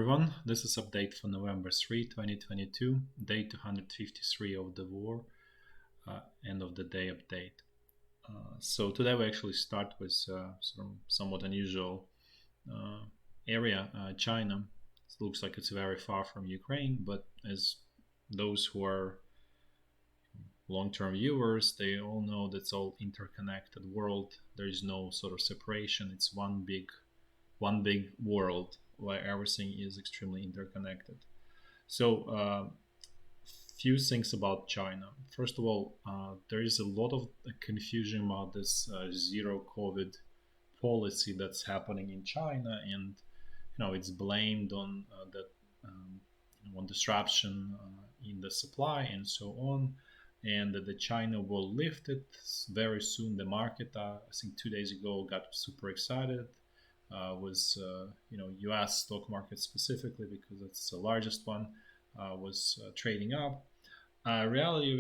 Everyone, this is update for November 3, 2022, day 253 of the war, end of the day update. So today we actually start with some somewhat unusual uh, area, China. It looks like it's very far from Ukraine, but as those who are long-term viewers, they all know that's all interconnected world. There is no sort of separation. It's one big world where everything is extremely interconnected. So, few things about China. First of all, there is a lot of confusion about this zero COVID policy that's happening in China, and it's blamed on that on disruption in the supply and so on, and that the China will lift it very soon. The market, I think 2 days ago, got super excited. Was U.S. stock market specifically because it's the largest one was trading up. Reality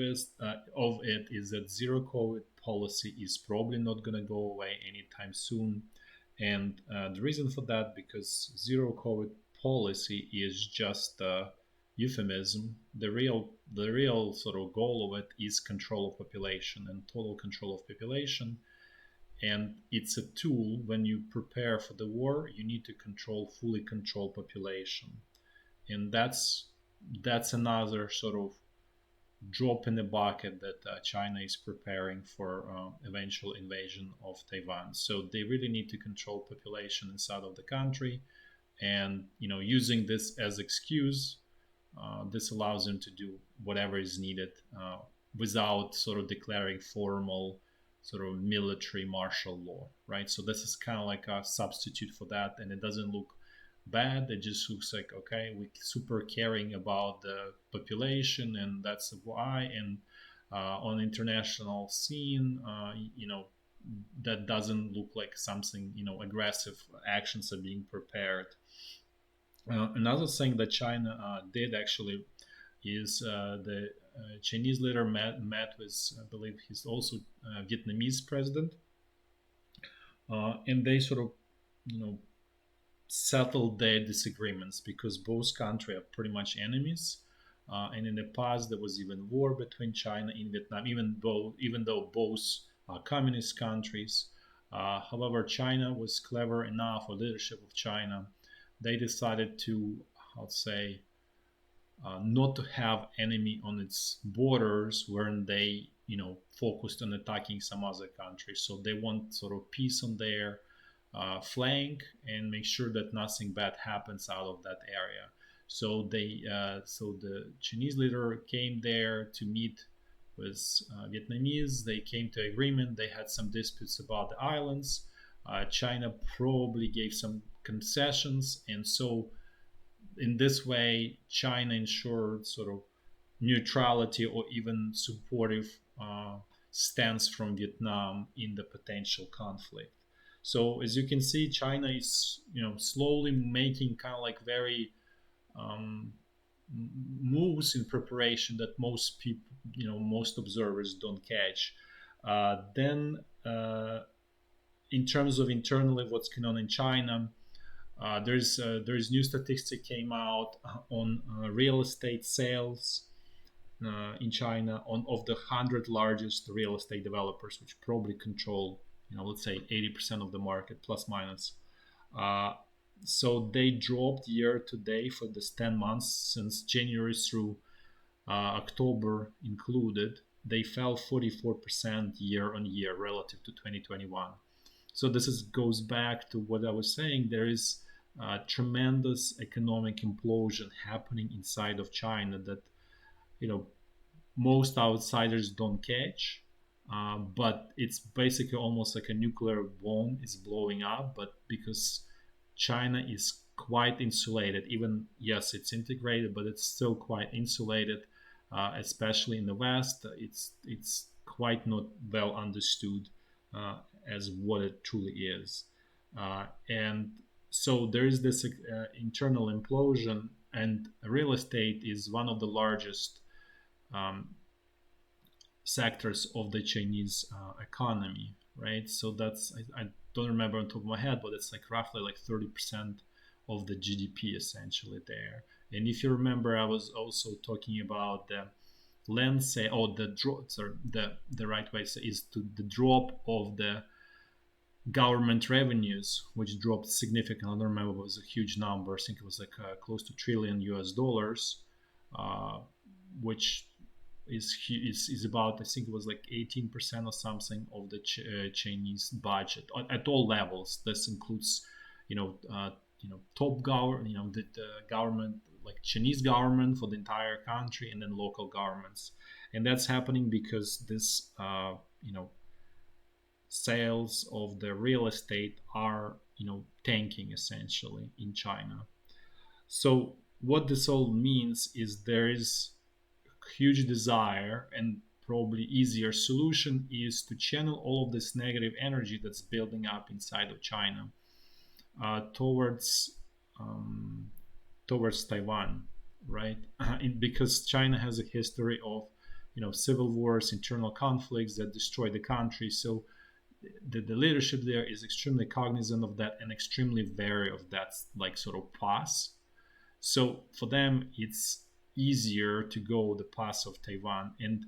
of it is that zero COVID policy is probably not going to go away anytime soon, and the reason for that because zero COVID policy is just a euphemism. The real sort of goal of it is control of population and total control of population, and it's a tool. When you prepare for the war, you need to fully control population, and that's another sort of drop in the bucket that China is preparing for eventual invasion of Taiwan. So they really need to control population inside of the country, and using this as excuse, this allows them to do whatever is needed without sort of declaring formal sort of military martial law, right? So this is kind of like a substitute for that, and it doesn't look bad. It just looks like, okay, we super caring about the population, and that's why. And on international scene, that doesn't look like something, aggressive actions are being prepared. Another thing that China did actually is the Chinese leader met with, I believe he's also Vietnamese president, and they sort of, you know, settled their disagreements because both countries are pretty much enemies. And in the past, there was even war between China and Vietnam, even though both are communist countries. However, China was clever enough, or leadership of China, they decided to, I'd say, not to have enemy on its borders when they focused on attacking some other countries. So they want sort of peace on their flank and make sure that nothing bad happens out of that area. So the Chinese leader came there to meet with Vietnamese. They came to agreement. They had some disputes about the islands. China probably gave some concessions, and so in this way, China ensured sort of neutrality or even supportive stance from Vietnam in the potential conflict. So as you can see, China is slowly making kind of like very um, moves in preparation that most people, most observers don't catch. Then, in terms of internally what's going on in China, there's new statistic came out on real estate sales in China on of the 100 largest real estate developers, which probably control let's say 80% of the market plus minus. Uh, so they dropped year to date for this 10 months since January through October included. They fell 44% year on year relative to 2021. So goes back to what I was saying. There is a tremendous economic implosion happening inside of China that you know most outsiders don't catch. But it's basically almost like a nuclear bomb is blowing up. But because China is quite insulated, even yes, it's integrated, but it's still quite insulated, especially in the West. It's quite not well understood uh, as what it truly is, and so there is this internal implosion, and real estate is one of the largest um, sectors of the Chinese economy, right? So I don't remember on top of my head, but it's like roughly like 30% of the GDP essentially there. And if you remember, I was also talking about the land sale, or the drop, sorry, the right way is to the drop of the government revenues, which dropped significantly. I don't remember, it was a huge number. I think it was like close to trillion US dollars, uh, which is about, I think it was like 18% or something of the Chinese budget at all levels. This includes, you know, top government, the government, like Chinese government for the entire country, and then local governments. And that's happening because this, sales of the real estate are, tanking essentially in China. So what this all means is there is huge desire, and probably easier solution is to channel all of this negative energy that's building up inside of China towards um, towards Taiwan, right? Because China has a history of, civil wars, internal conflicts that destroy the country. So the leadership there is extremely cognizant of that and extremely wary of that, like, sort of pass. So for them, it's easier to go the path of Taiwan. And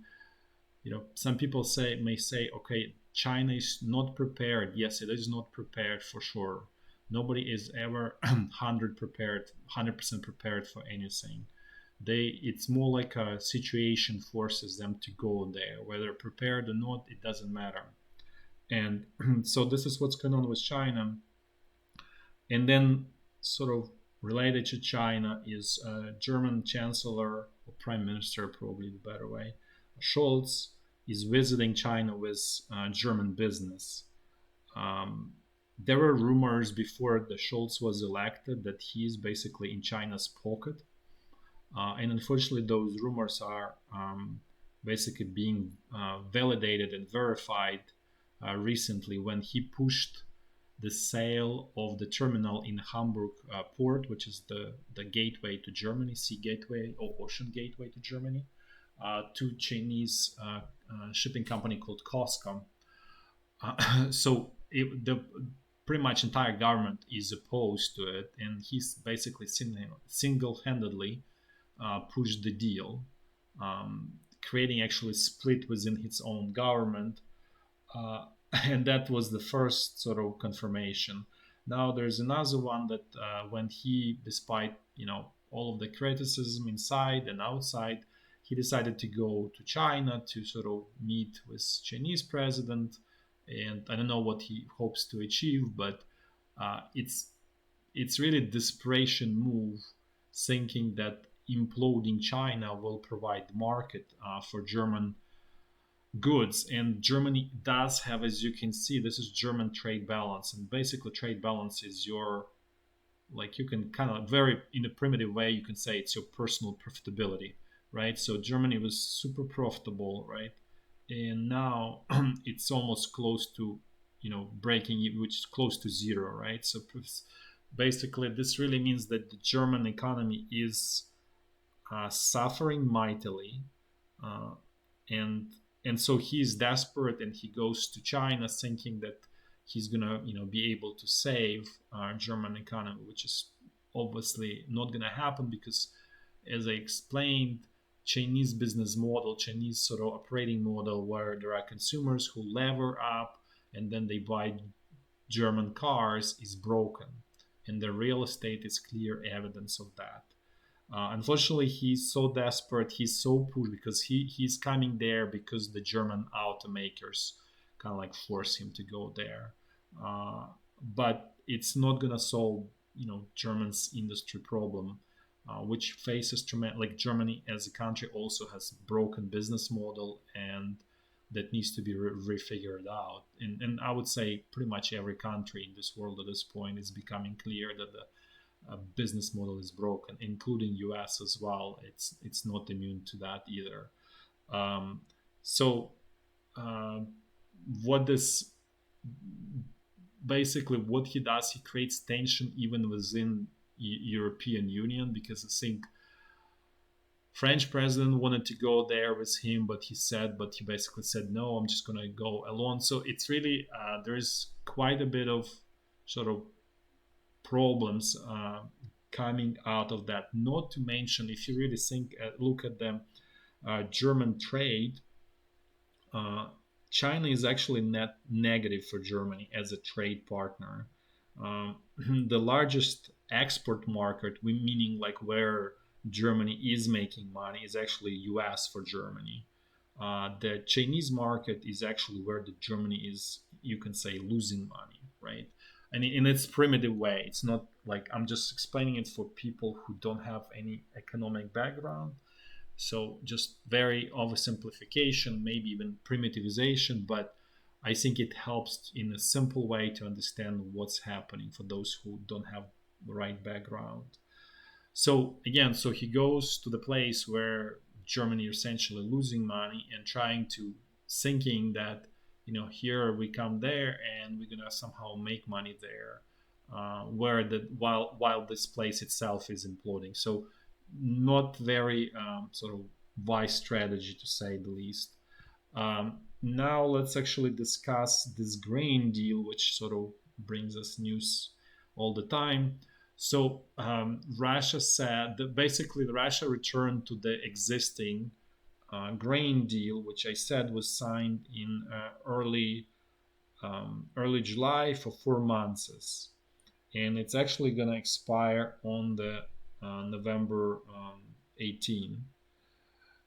some people may say, okay, China is not prepared. Yes, it is not prepared for sure. Nobody is ever 100% prepared for anything. It's more like a situation forces them to go there. Whether prepared or not, it doesn't matter. And so this is what's going on with China. And then, sort of related to China, is German Chancellor, or Prime Minister, probably the better way, Scholz, is visiting China with German business. There were rumors before the Scholz was elected that he is basically in China's pocket. And unfortunately, those rumors are basically being validated and verified recently when he pushed the sale of the terminal in Hamburg port, which is the gateway to Germany, sea gateway or ocean gateway to Germany, to Chinese shipping company called Coscom. So the pretty much entire government is opposed to it, and he's basically single-handedly pushed the deal, creating actually split within its own government. And that was the first sort of confirmation. Now there's another one that when he, despite all of the criticism inside and outside, he decided to go to China to sort of meet with Chinese president, and I don't know what he hopes to achieve, but it's really a desperation move, thinking that imploding China will provide market for German goods. And Germany does have, as you can see, this is German trade balance. And basically trade balance is your, like, you can kind of, very in a primitive way, you can say it's your personal profitability, right? So Germany was super profitable, right? And now it's almost close to, breaking it, which is close to zero, right? So basically this really means that the German economy is suffering mightily, uh, and and so he's desperate, and he goes to China thinking that he's gonna be able to save our German economy, which is obviously not gonna happen because, as I explained, Chinese business model, Chinese sort of operating model, where there are consumers who lever up and then they buy German cars, is broken, and the real estate is clear evidence of that. Unfortunately, he's so desperate, he's so pushed because he's coming there because the German automakers kind of like force him to go there. Uh, but it's not gonna solve, German's industry problem, which faces tremendous. Like, Germany as a country also has broken business model, and that needs to be refigured out. And I would say pretty much every country in this world at this point is becoming clear that the business model is broken, including US as well. It's not immune to that either. So uh, what this basically what he does, he creates tension even within European Union, because I think French president wanted to go there with him, but he basically said no. I'm just gonna go alone. So it's really there is quite a bit of sort of problems coming out of that. Not to mention, if you really look at the German trade, uh, China is actually net negative for Germany as a trade partner. Um, the largest export market, meaning like where Germany is making money, is actually U.S. for Germany. The Chinese market is actually where the Germany is, you can say, losing money, right? And in its primitive way, it's not like I'm just explaining it for people who don't have any economic background, so just very oversimplification, maybe even primitivization, but I think it helps in a simple way to understand what's happening for those who don't have the right background. So again, so he goes to the place where Germany is essentially losing money and trying to thinking that here we come there and we're gonna somehow make money there, where the while this place itself is imploding. So not very sort of wise strategy to say the least. Now let's actually discuss this grain deal, which sort of brings us news all the time. So Russia said that basically Russia returned to the existing grain deal, which I said was signed in early July for 4 months, and it's actually going to expire on the November 18.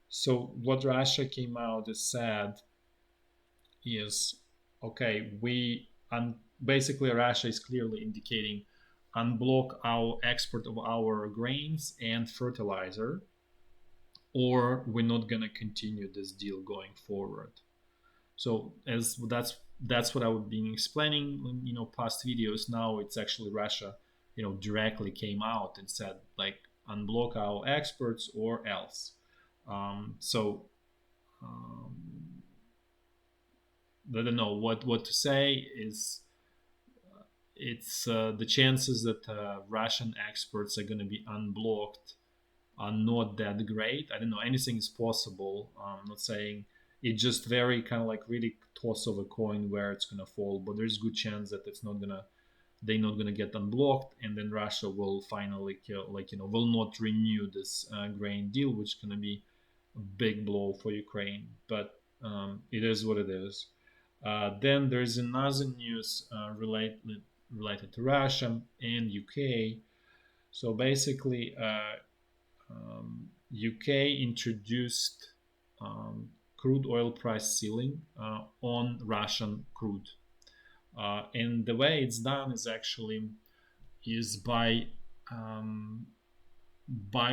So what Russia came out and said is, okay, basically Russia is clearly indicating unblock our export of our grains and fertilizer, or we're not going to continue this deal going forward. So as that's what I've been explaining, past videos. Now it's actually Russia, directly came out and said like unblock our exports or else. So um, I don't know what to say. Is it's the chances that Russian exports are going to be unblocked are not that great. I don't know. Anything is possible. I'm not saying it's just very kind of like really toss of a coin where it's gonna fall, but there's good chance that they're not gonna get unblocked, and then Russia will finally will not renew this grain deal, which is gonna be a big blow for Ukraine. But it is what it is. Then there's another news related to Russia and UK. So basically, UK introduced crude oil price ceiling on Russian crude, and the way it's done is actually is by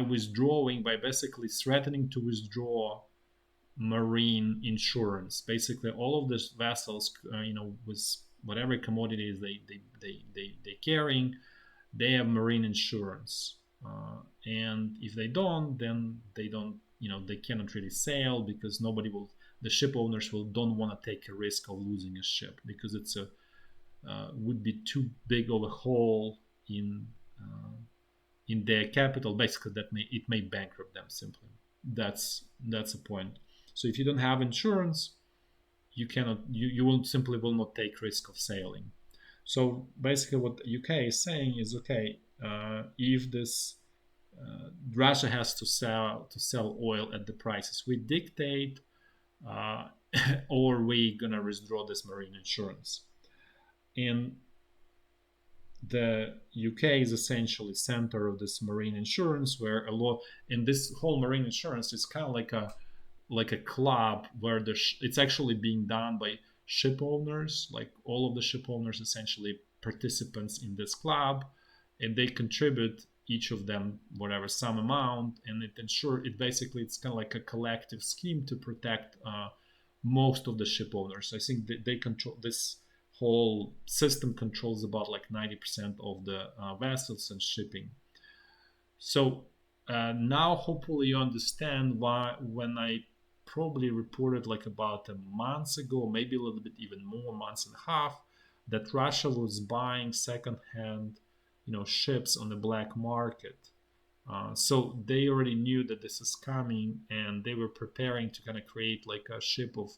withdrawing, by basically threatening to withdraw marine insurance. Basically, all of these vessels, with whatever commodities they carrying, they have marine insurance, and if they don't, then they don't, they cannot really sail because nobody will, the ship owners will don't want to take a risk of losing a ship because it's a would be too big of a hole in their capital. Basically, it may bankrupt them simply. That's a point. So if you don't have insurance, you cannot, you will simply will not take risk of sailing. So basically, what UK is saying is, okay, if this Russia has to sell oil at the prices we dictate, uh, or we gonna withdraw this marine insurance. And the UK is essentially center of this marine insurance, where a lot, and this whole marine insurance is kind of like a club where it's actually being done by ship owners, like all of the ship owners essentially participants in this club, and they contribute each of them whatever some amount, and it basically it's kind of like a collective scheme to protect most of the ship owners. I think they control this whole system, controls about like 90% of the vessels and shipping. So now hopefully you understand why when I probably reported like about a month ago, maybe a little bit even more, months and a half, that Russia was buying secondhand, ships on the black market. So they already knew that this is coming, and they were preparing to kind of create like a ship of,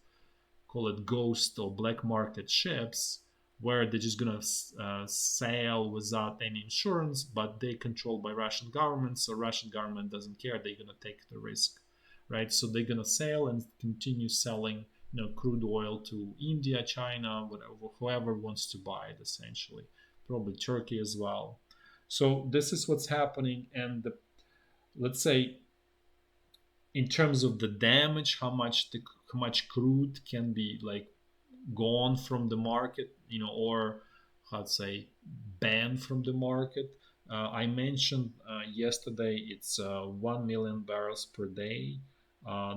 call it ghost or black market ships, where they're just gonna sail without any insurance, but they controlled by Russian government, so Russian government doesn't care. They're gonna take the risk, right? So they're gonna sail and continue selling, crude oil to India, China, whatever, whoever wants to buy it, essentially, probably Turkey as well. So this is what's happening, and let's say in terms of the damage, how much crude can be like gone from the market, or how to say banned from the market. I mentioned yesterday it's 1 million barrels per day.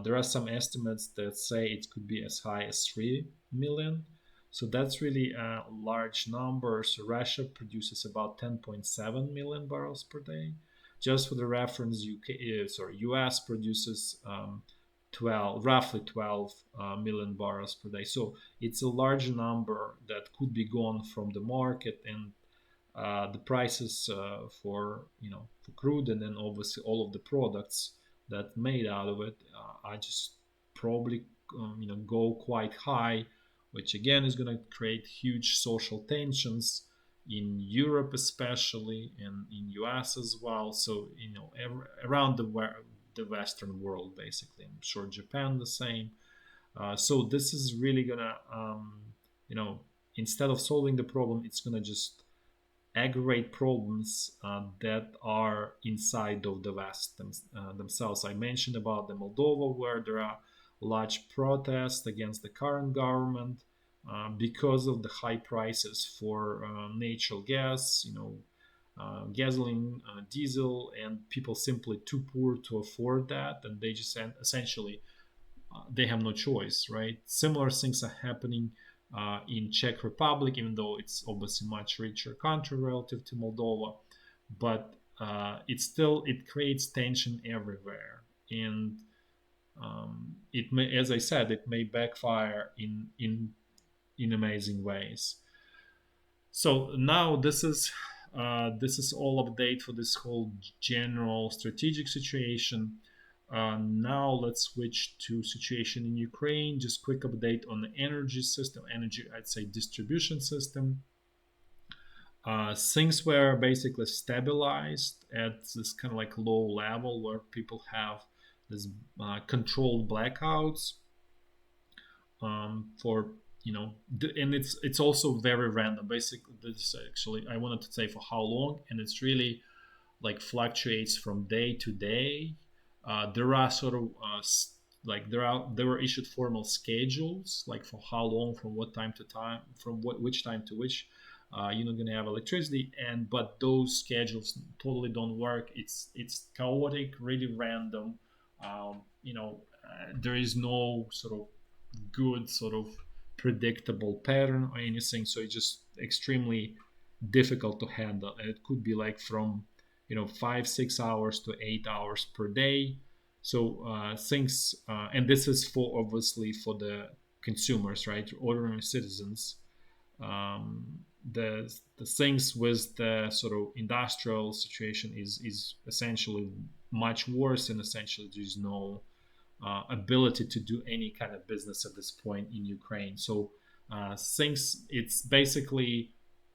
There are some estimates that say it could be as high as 3 million. So that's really a large number. So Russia produces about 10.7 million barrels per day. Just for the reference, US produces 12, roughly 12 million barrels per day. So it's a large number that could be gone from the market, and the prices for crude, and then obviously all of the products that made out of it, I just probably go quite high, which again is going to create huge social tensions in Europe, especially, and in US as well. So around the Western world, basically. I'm sure Japan the same. So this is really gonna, you know, instead of solving the problem, it's gonna just aggravate problems that are inside of the West themselves. I mentioned about the Moldova, where there are large protests against the current government because of the high prices for natural gas, gasoline, diesel, and people simply too poor to afford that, and they just essentially they have no choice, right? Similar things are happening in Czech Republic, even though it's obviously much richer country relative to Moldova, but it creates tension everywhere, and it may, as I said, it may backfire in amazing ways. So now this is all update for this whole general strategic situation. Now let's switch to situation in Ukraine. Just quick update on the energy system, energy, I'd say, distribution system. Things were basically stabilized at this kind of like low level where people have this controlled blackouts for and it's also very random. Basically, this actually I wanted to say for how long, and it's really like fluctuates from day to day. There are sort of like there were issued formal schedules, like for how long, from what time to time, from which time to which you're not going to have electricity, and but those schedules totally don't work. It's chaotic, really random. There is no sort of good sort of predictable pattern or anything, so it's just extremely difficult to handle, and it could be like from 5-6 hours to 8 hours per day. So things and this is for obviously for the consumers, right, ordinary citizens. The things with the sort of industrial situation is essentially much worse, and essentially there's no ability to do any kind of business at this point in Ukraine. So things, it's basically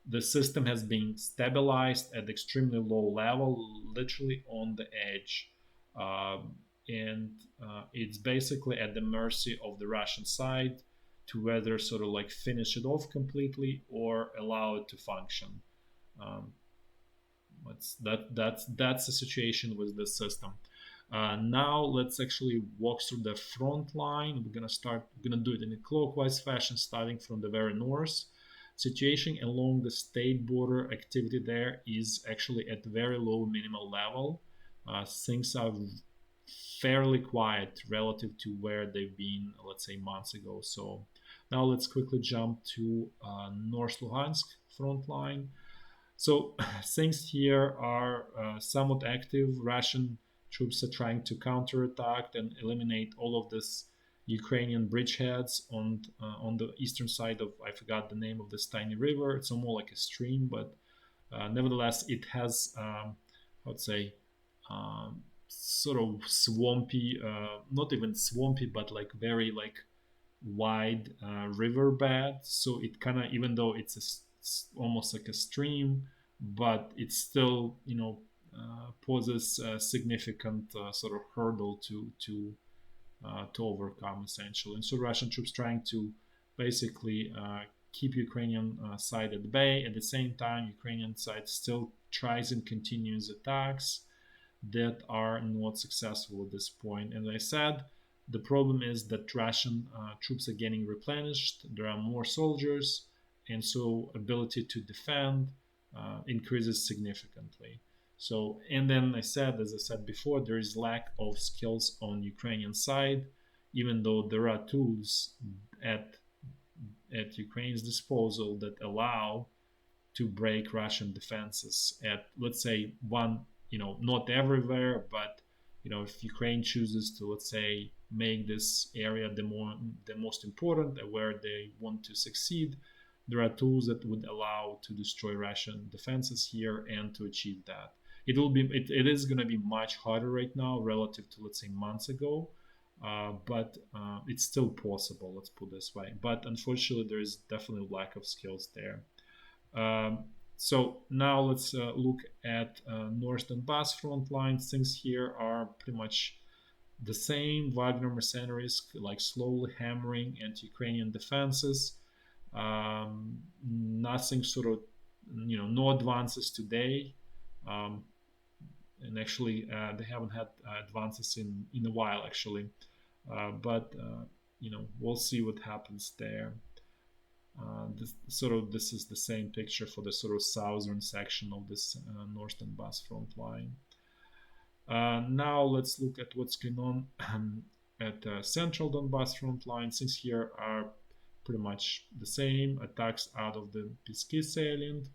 the system has been stabilized at extremely low level, literally on the edge, and it's basically at the mercy of the Russian side to whether sort of like finish it off completely or allow it to function. Um, that's the situation with the system. Now let's actually walk through the front line. We're gonna do it in a clockwise fashion, starting from the very north. Situation along the state border, activity there is actually at very low minimal level. Things are fairly quiet relative to where they've been, let's say, months ago. So now let's quickly jump to North Luhansk front line. So things here are somewhat active. Russian troops are trying to counterattack and eliminate all of this Ukrainian bridgeheads on the eastern side of, I forgot the name of this tiny river. It's more like a stream, but nevertheless, it has I would say sort of swampy, not even swampy, but like very like wide riverbed, so it kind of, even though it's almost like a stream, but it still, poses a significant sort of hurdle to overcome essentially. And so Russian troops trying to basically keep Ukrainian side at bay. At the same time, Ukrainian side still tries and continues attacks that are not successful at this point. And as I said, the problem is that Russian troops are getting replenished. There are more soldiers, and so ability to defend increases significantly. So, and then as I said before, there is lack of skills on Ukrainian side, even though there are tools at at Ukraine's disposal that allow to break Russian defenses at, let's say, one, not everywhere, but if Ukraine chooses to, let's say, make this area the most important, where they want to succeed, there are tools that would allow to destroy Russian defenses here and to achieve that. It is going to be much harder right now relative to, let's say, months ago, but it's still possible. Let's put it this way. But unfortunately, there is definitely a lack of skills there. So now let's look at North Donbass front lines. Things here are pretty much the same. Wagner mercenaries like slowly hammering anti-Ukrainian defenses. Nothing sort of, no advances today. Um, and actually, they haven't had advances in a while, actually. But we'll see what happens there. This is the same picture for the sort of southern section of this North Donbass front line. Now let's look at what's going on at central Donbass front line. Things here are pretty much the same. Attacks out of the Pisky salient,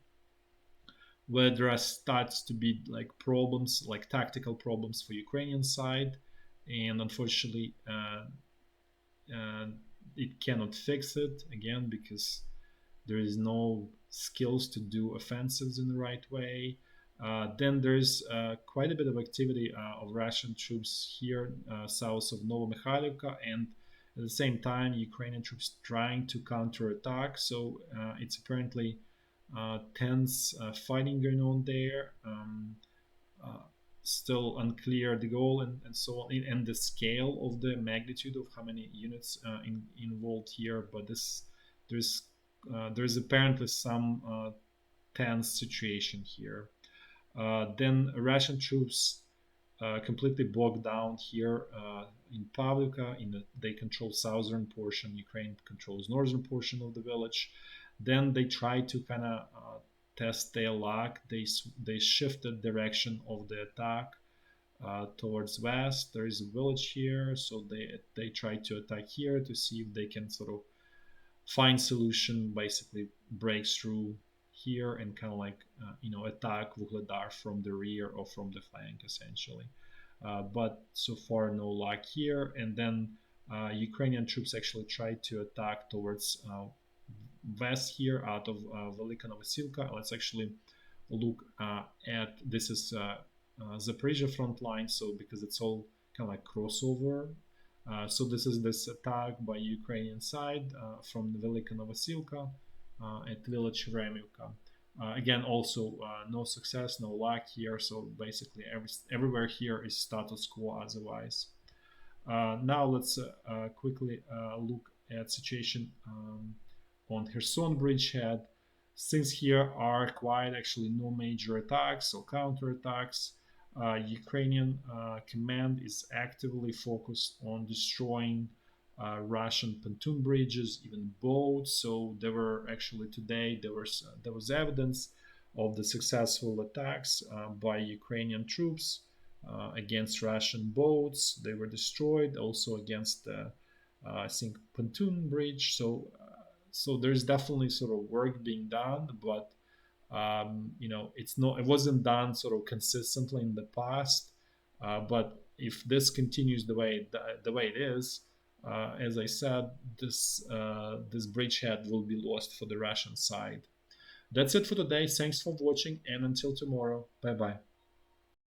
where there starts to be like problems, like tactical problems for Ukrainian side, and unfortunately, it cannot fix it again because there is no skills to do offensives in the right way. Then there's quite a bit of activity of Russian troops here south of Novomikhailivka, and at the same time, Ukrainian troops trying to counterattack. So it's apparently tense fighting going on there. Uh, Still unclear the goal and so on, and the scale of the magnitude of how many units involved here. But there's apparently some tense situation here. Then Russian troops completely bogged down here in Pavlivka. They control southern portion. Ukraine controls northern portion of the village. Then they try to kind of test their luck. They shifted direction of the attack towards west. There is a village here, so they try to attack here to see if they can sort of find solution, basically breaks through here and kind of like attack Vuhledar from the rear or from the flank essentially. But so far no luck here. And then Ukrainian troops actually tried to attack towards west here out of Velika Novosilka. Let's actually look at this is Zaporizhya front line. So because it's all kind of like crossover. So this is this attack by Ukrainian side from the Velika Novosilka at village Remivka. Again, also no success, no luck here. So basically, everywhere here is status quo otherwise. Now let's quickly look at situation on Kherson bridgehead. Since here are quite actually no major attacks or counterattacks, Ukrainian command is actively focused on destroying Russian pontoon bridges, even boats. So there were actually today there was evidence of the successful attacks by Ukrainian troops against Russian boats. They were destroyed. Also against the I think pontoon bridge. So there's definitely sort of work being done, but it wasn't done sort of consistently in the past. But if this continues the way it is, as I said, this bridgehead will be lost for the Russian side. That's it for today. Thanks for watching, and until tomorrow, bye bye.